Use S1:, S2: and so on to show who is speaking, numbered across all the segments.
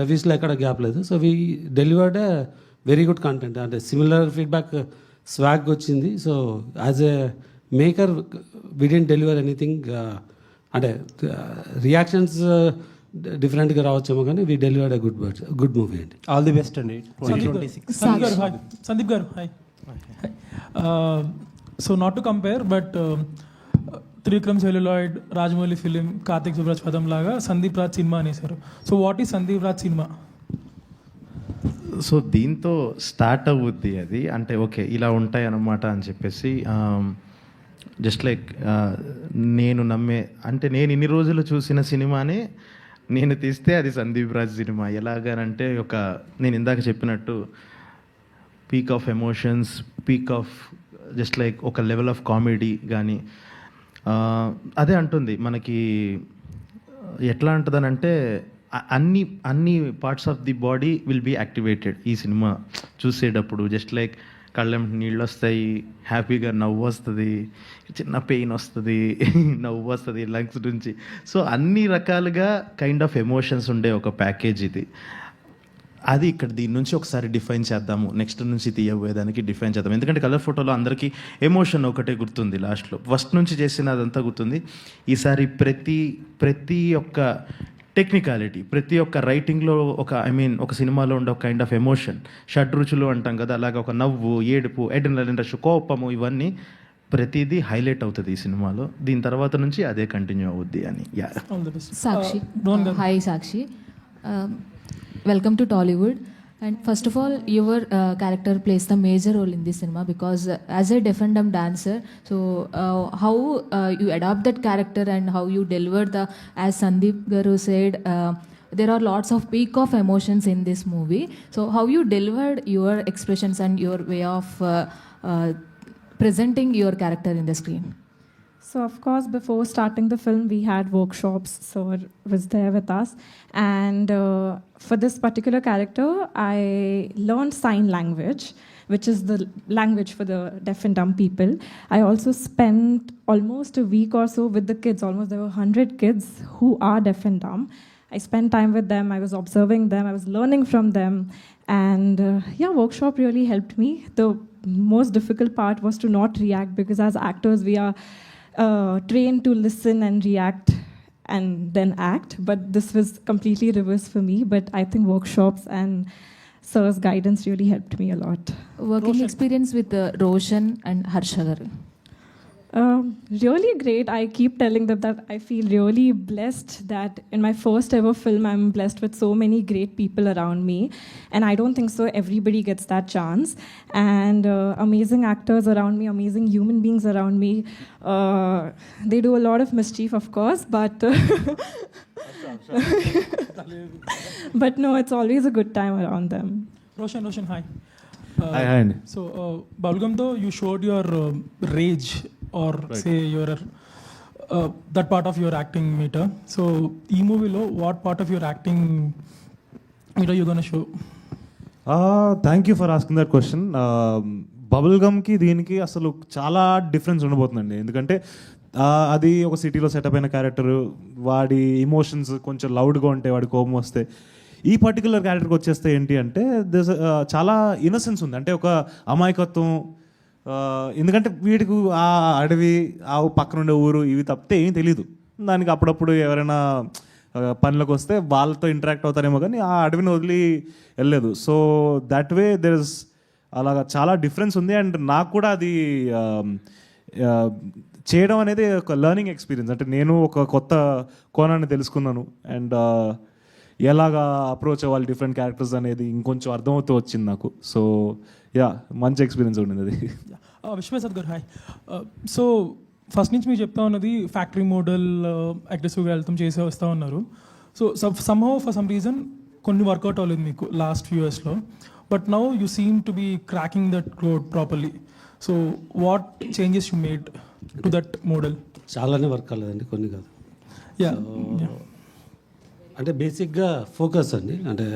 S1: రివ్యూస్లో ఎక్కడ గ్యాప్ లేదు. So we delivered very good content, అంటే సిమిలర్ ఫీడ్బ్యాక్ స్వాగ్ వచ్చింది. So as a maker we didn't deliver anything, అంటే రియాక్షన్స్ డిఫరెంట్గా రావచ్చేమో కానీ we delivered a good movie అండి.
S2: ఆల్ ది బెస్ట్ అండి.
S3: Sandeep garu hi. So not to compare but Trivikram celluloid, Rajamouli film, Karthik Subbaraj పదం లాగా సందీప్ రాజ్ సినిమా అనేసారు. So what is Sandeep Raj cinema?
S4: So దీంతో స్టార్ట్ అవుద్ది అది, అంటే ఓకే ఇలా ఉంటాయి అన్నమాట అని చెప్పేసి జస్ట్ లైక్ నేను నమ్మే, అంటే నేను ఇన్ని రోజులు చూసిన సినిమానే నేను తీస్తే అది సందీప్ రాజ్ సినిమా. ఎలాగనంటే నేను ఇందాక చెప్పినట్టు peak of emotions, peak of just like ఒక లెవెల్ ఆఫ్ కామెడీ కానీ అదే అంటుంది మనకి. ఎట్లా అంటుందనంటే అన్ని parts of the body will be activated ఈ సినిమా చూసేటప్పుడు. జస్ట్ లైక్ కళ్ళెం నీళ్ళు వస్తాయి, హ్యాపీగా నవ్వు వస్తుంది, చిన్న పెయిన్ వస్తుంది, నవ్వు వస్తుంది లంగ్స్ నుంచి. సో అన్ని రకాలుగా కైండ్ ఆఫ్ ఎమోషన్స్ ఉండే ఒక ప్యాకేజ్ ఇది. అది ఇక్కడ దీని నుంచి ఒకసారి డిఫైన్ చేద్దాము, నెక్స్ట్ నుంచి తీయబోయేదానికి డిఫైన్ చేద్దాం. ఎందుకంటే కలర్ ఫోటోలో అందరికీ ఎమోషన్ ఒకటే గుర్తుంది, లాస్ట్లో ఫస్ట్ నుంచి చేసిన అదంతా గుర్తుంది. ఈసారి ప్రతి ఒక్క టెక్నికాలిటీ, ప్రతి ఒక్క రైటింగ్లో ఒక సినిమాలో ఉండే ఒక కైండ్ ఆఫ్ ఎమోషన్, షడ్రుచులు అంటాం కదా, అలాగే ఒక నవ్వు, ఏడుపు, ఎడ్రినలిన్ రష్, కోపము, ఇవన్నీ ప్రతిదీ హైలైట్ అవుతుంది ఈ సినిమాలో. దీని తర్వాత నుంచి అదే కంటిన్యూ అవుద్ది అని.
S5: Sakshi, hi Sakshi, welcome to Tollywood. And first of all, your character plays the major role in this cinema because as a deaf and dumb dancer, so how you adopt that character and how you deliver as Sandeep Garu said, there are lots of peak of emotions in this movie. So how you delivered your expressions and your way of presenting your character in the screen?
S6: So, of course, before starting the film, we had workshops. So, it was there with us. And for this particular character, I learned sign language, which is the language for the deaf and dumb people. I also spent almost a week or so with the kids. Almost there were 100 kids who are deaf and dumb. I spent time with them. I was observing them. I was learning from them. And workshop really helped me. The most difficult part was to not react because as actors, we are trained to listen and react and then act, but this was completely reverse for me. But I think workshops and sir's guidance really helped me a lot.
S5: Working experience with Roshan and Harshagar?
S6: Really great. I keep telling them that I feel really blessed that in my first ever film, I'm blessed with so many great people around me. And I don't think so everybody gets that chance. And amazing actors around me, amazing human beings around me. They do a lot of mischief, of course, but but no, it's always a good time around them.
S3: Roshan, hi.
S4: Hi.
S3: So, Balgam, though, you showed your rage or say your that part of your acting meter. So, ee movie lo what part of your acting meter you gonna show?
S2: Thank you for asking that question. Bubble గమ్కి దీనికి అసలు చాలా difference ఉండబోతుందండి. ఎందుకంటే అది ఒక సిటీలో setup అయిన character, వాడి ఇమోషన్స్ కొంచెం లౌడ్గా ఉంటాయి, వాడి కోపం వస్తే. ఈ పర్టికులర్ క్యారెక్టర్కి వచ్చేస్తే ఏంటి అంటే చాలా ఇన్నసెన్స్ ఉంది, అంటే ఒక అమాయకత్వం. ఎందుకంటే వీడికి ఆ అడవి, ఆ పక్కన ఉండే ఊరు ఇవి తప్పితే ఏం తెలీదు. దానికి అప్పుడప్పుడు ఎవరైనా పనులకు వస్తే వాళ్ళతో ఇంటరాక్ట్ అవుతారేమో కానీ ఆ అడవిని వదిలి వెళ్ళలేదు. So that way there is అలాగా చాలా డిఫరెన్స్ ఉంది. అండ్ నాకు కూడా అది చేయడం అనేది ఒక లెర్నింగ్ ఎక్స్పీరియన్స్. అంటే నేను ఒక కొత్త కోణాన్ని తెలుసుకున్నాను. అండ్ ఎలాగా అప్రోచ్ అవ్వాలి డిఫరెంట్ క్యారెక్టర్స్ అనేది ఇంకొంచెం అర్థమవుతూ వచ్చింది నాకు. సో మంచి ఎక్స్పీరియన్స్ ఉండింది అది.
S3: విశ్వనాథ్ గారు హాయ్. సో ఫస్ట్ నుంచి మీరు చెప్తా ఉన్నది ఫ్యాక్టరీ మోడల్ అగ్రెసివ్గా వెళ్తాం చేసే వస్తూ ఉన్నారు. So somehow for some reason కొన్ని వర్కౌట్ అవ్వలేదు మీకు లాస్ట్ ఫ్యూ ఇయర్స్లో, but now you seem to be cracking that code properly. So what changes you made to that model?
S1: చాలానే వర్క్ అవ్వలేదండి, కొన్ని కాదు. అంటే బేసిక్గా ఫోకస్ అండి. అంటే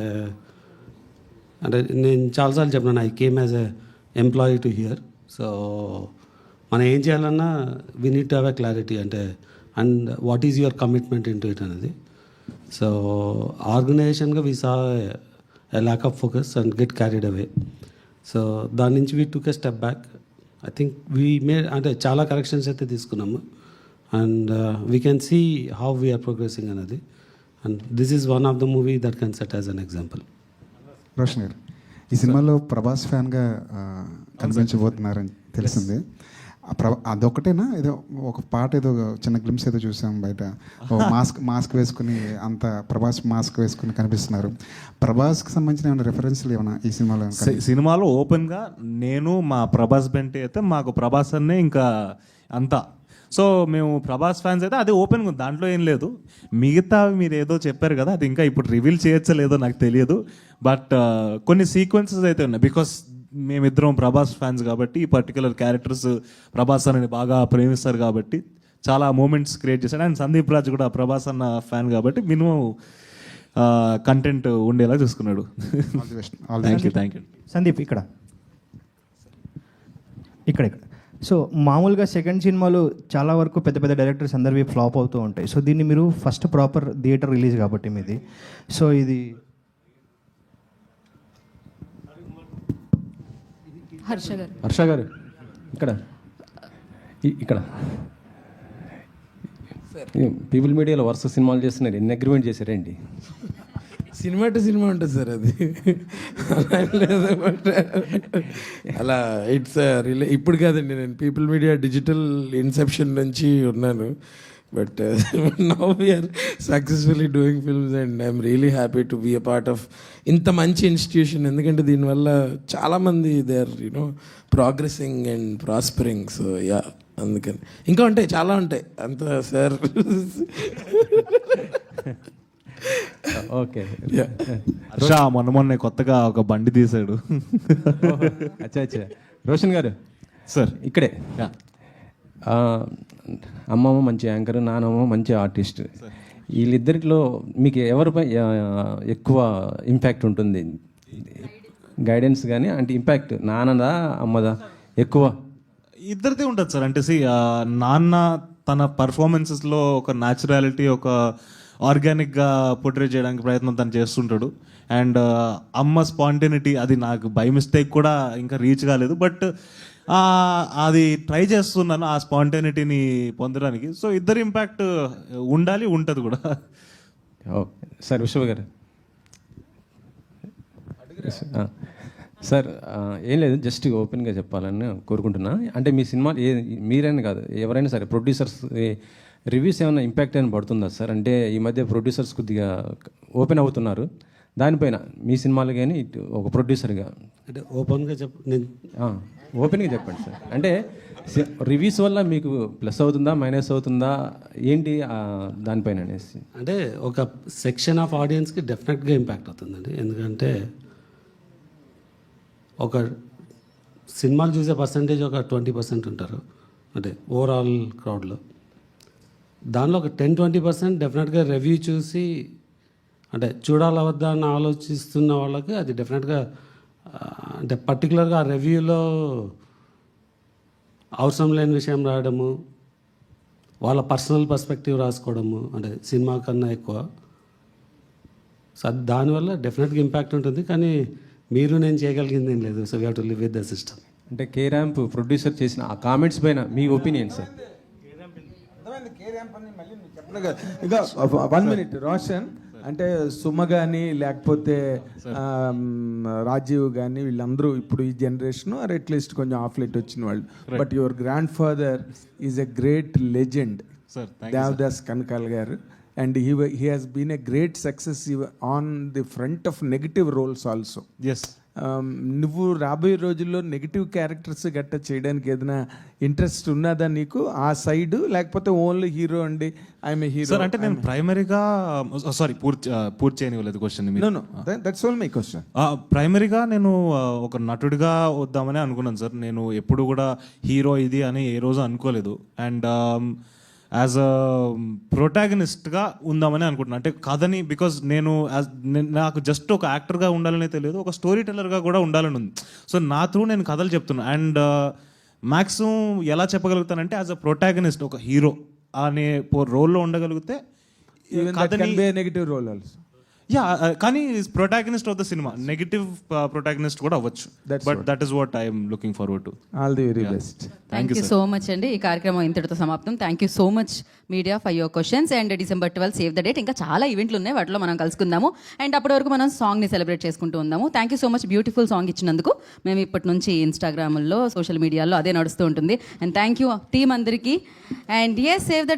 S1: నేను చాలాసార్లు చెప్పినాను, I came as a employee to here. So మనం ఏం చేయాలన్నా we need to have a clarity, అంటే and what is your commitment in to it అనేది. సో ఆర్గనైజేషన్గా we saw a lack of focus and get carried away. So దాని నుంచి we took a step back. I think we made అంటే చాలా corrections అయితే తీసుకున్నాము and we can see how we're progressing అనేది. And this is one of the movie that can set as an example.
S7: Roshan గారు, ఈ సినిమాలో ప్రభాస్ ఫ్యాన్గా కనిపించబోతున్నారని తెలిసింది. అదొకటేనా? ఏదో ఒక పాట, ఏదో చిన్న గ్లిమ్స్ ఏదో చూసాం బయట, మాస్క్ వేసుకుని, అంత ప్రభాస్ మాస్క్ వేసుకుని కనిపిస్తున్నారు. ప్రభాస్కి సంబంధించిన ఏమైనా రెఫరెన్స్లు ఏమైనా ఈ సినిమాలో?
S2: సినిమాలో ఓపెన్గా నేను మా ప్రభాస్ బెంటే అయితే మాకు ప్రభాస్ అన్నే ఇంకా అంతా. సో మేము ప్రభాస్ ఫ్యాన్స్ అయితే అది ఓపెన్గా ఉంది, దాంట్లో ఏం లేదు. మిగతా మీరు ఏదో చెప్పారు కదా, అది ఇంకా ఇప్పుడు రివీల్ చేయొచ్చో లేదో నాకు తెలియదు. బట్ కొన్ని సీక్వెన్సెస్ అయితే ఉన్నాయి, బికాస్ మేమిద్దరం ప్రభాస్ ఫ్యాన్స్ కాబట్టి, ఈ పర్టికులర్ క్యారెక్టర్స్ ప్రభాస్ అని బాగా ప్రేమిస్తారు కాబట్టి చాలా మూమెంట్స్ క్రియేట్ చేశాడు. అండ్ సందీప్ రాజ్ కూడా ప్రభాస్ అన్న ఫ్యాన్ కాబట్టి మినిమం కంటెంట్ ఉండేలా చూసుకున్నాడు. Thank you.
S8: సందీప్ ఇక్కడ. సో మామూలుగా సెకండ్ సినిమాలు చాలా వరకు పెద్ద పెద్ద డైరెక్టర్స్ అందరివి ఫ్లాప్ అవుతూ ఉంటాయి. సో దీన్ని మీరు ఫస్ట్ ప్రాపర్ థియేటర్ రిలీజ్ కాబట్టి మీది, సో ఇది
S5: హర్ష గారు
S9: ఇక్కడ పీపుల్ మీడియాలో వరుస సినిమాలు చేస్తున్నారు, ఎన్ని అగ్రిమెంట్ చేశారండి?
S10: సినిమా టు సినిమా ఉంటుంది సార్ అది. అలా ఇట్స్ ఇప్పుడు కాదండి, నేను పీపుల్ మీడియా డిజిటల్ ఇన్సెప్షన్ నుంచి ఉన్నాను. But now we're successfully doing films and I'm really happy to be a part of ఇంత మంచి ఇన్స్టిట్యూషన్. ఎందుకంటే దీనివల్ల చాలామంది they are progressing and prospering. So yeah, అందుకని ఇంకా ఉంటాయి, చాలా ఉంటాయి అంత సార్.
S9: ఓకే.
S2: హర్ష మొన్న కొత్తగా ఒక బండి తీశాడు.
S9: అచ్చా రోషన్ గారు
S2: సార్
S9: ఇక్కడే. అమ్మమ్మ మంచి యాంకర్, నానమ్మ మంచి ఆర్టిస్ట్. వీళ్ళిద్దరిలో మీకు ఎవరిపై ఎక్కువ ఇంపాక్ట్ ఉంటుంది? గైడెన్స్ కానీ అంటే ఇంపాక్ట్ నాన్నదా అమ్మదా ఎక్కువ?
S2: ఇద్దరిదే ఉంటుంది సార్. అంటే నాన్న తన పర్ఫార్మెన్సెస్లో ఒక న్యాచురాలిటీ, ఒక ఆర్గానిక్గా పోర్ట్రే చేయడానికి ప్రయత్నం తను చేస్తుంటాడు. అండ్ అమ్మ స్పాంటేనిటీ, అది నాకు బై మిస్టేక్ కూడా ఇంకా రీచ్ కాలేదు, బట్ అది ట్రై చేస్తున్నాను ఆ స్పాంటేనిటీని పొందడానికి. సో ఇద్దరు ఇంపాక్ట్ ఉండాలి, ఉంటుంది కూడా.
S9: Okay sir. విశ్వ గారు సార్, ఏం లేదు, జస్ట్ ఓపెన్గా చెప్పాలని కోరుకుంటున్నా. అంటే మీ సినిమా మీరైనా కాదు, ఎవరైనా సరే ప్రొడ్యూసర్స్ రివ్యూస్ ఏమైనా ఇంపాక్ట్ అయినా పడుతుందా సార్? అంటే ఈ మధ్య ప్రొడ్యూసర్స్ కొద్దిగా ఓపెన్ అవుతున్నారు దానిపైన, మీ సినిమాలు కానీ ఒక ప్రొడ్యూసర్గా.
S1: అంటే ఓపెన్గా
S9: ఓపెన్గా చెప్పండి సార్. అంటే రివ్యూస్ వల్ల మీకు ప్లస్ అవుతుందా మైనస్ అవుతుందా ఏంటి దానిపైన అనేసి?
S1: అంటే ఒక సెక్షన్ ఆఫ్ ఆడియన్స్కి డెఫినెట్గా ఇంపాక్ట్ అవుతుందండి. ఎందుకంటే ఒక సినిమాలు చూసే పర్సంటేజ్ ఒక 20% ఉంటారు, అంటే ఓవరాల్ క్రౌడ్లో. దానిలో ఒక 10-20% డెఫినెట్గా రివ్యూ చూసి అంటే చూడాలా వద్దా అని ఆలోచిస్తున్న వాళ్ళకి అది డెఫినెట్గా అంటే పర్టికులర్గా ఆ రివ్యూలో అవసరం లేని విషయం రాయడము, వాళ్ళ పర్సనల్ పర్స్పెక్టివ్ రాసుకోవడము, అంటే సినిమా కన్నా ఎక్కువ. సో దానివల్ల డెఫినెట్గా ఇంపాక్ట్ ఉంటుంది. కానీ మీరు నేను చేయగలిగింది ఏం లేదు. So we have to live with the system.
S9: అంటే కే ర్యాంప్ ప్రొడ్యూసర్ చేసిన ఆ కామెంట్స్ పైన మీ ఒపీనియన్ సార్?
S10: ఇంకా 1 minute రోషన్, అంటే సుమ కానీ లేకపోతే రాజీవ్ కానీ వీళ్ళందరూ ఇప్పుడు ఈ జనరేషన్ ఆర్ అట్లీస్ట్ కొంచెం ఆఫ్ లైట్ వచ్చిన వాళ్ళు. But your grandfather is a great legend, Devadas Kanakala garu. And he has been a great success on the front of negative roles also.
S2: Yes.
S10: నువ్వు రాబోయే రోజుల్లో నెగిటివ్ క్యారెక్టర్స్ గట్ట చేయడానికి ఏదైనా ఇంట్రెస్ట్ ఉన్నదా నీకు ఆ సైడ్, లేకపోతే ఓన్లీ హీరో అండి ఐఎమ్ ఏ హీరో?
S2: సార్ అంటే నేను ప్రైమరీగా పూర్తి చేయనివ్వలేదు question.
S10: That's all my question.
S2: ప్రైమరీగా నేను ఒక నటుడిగా వద్దామని అనుకున్నాను సార్. నేను ఎప్పుడు కూడా హీరో ఇది అని ఏ రోజు అనుకోలేదు. అండ్ యాజ్ అ ప్రొటాగనిస్ట్గా ఉందామని అనుకుంటున్నాను. అంటే కథని, బికాజ్ నాకు జస్ట్ ఒక యాక్టర్గా ఉండాలని తెలియదు, ఒక స్టోరీ టెల్లర్గా కూడా ఉండాలని ఉంది. సో నా త్రూ నేను కథలు చెప్తున్నాను. అండ్ మ్యాక్సిమం ఎలా చెప్పగలుగుతానంటే యాజ్ అ ప్రొటాగనిస్ట్, ఒక హీరో అనే రోల్లో ఉండగలిగితే
S11: Even that can be a negative role also.
S2: Yeah కానీ protagonist of the cinema negative protagonist కూడా అవ్వచ్చు. But that is what I'm looking forward to.
S11: All the very best.
S12: Thank you so much అండి. ఈ కార్యక్రమం ఇంతటితో సమాప్తం. Thank you so much media for your questions. And December 12 save the date. ఇంకా చాలా ఈవెంట్లు ఉన్నాయి, వాటిలో మనం కలుసుకుందాము. అండ్ అప్పటి వరకు మనం సాంగ్ని సెలబ్రేట్ చేసుకుంటూ ఉందాము. Thank you so much beautiful song ఇచ్చినందుకు. మేము ఇప్పటి నుంచి ఇన్స్టాగ్రామ్లో సోషల్ మీడియాలో అదే నడుస్తూ ఉంటుంది. అండ్ థ్యాంక్ యూ టీమ్ అందరికీ. And yes save the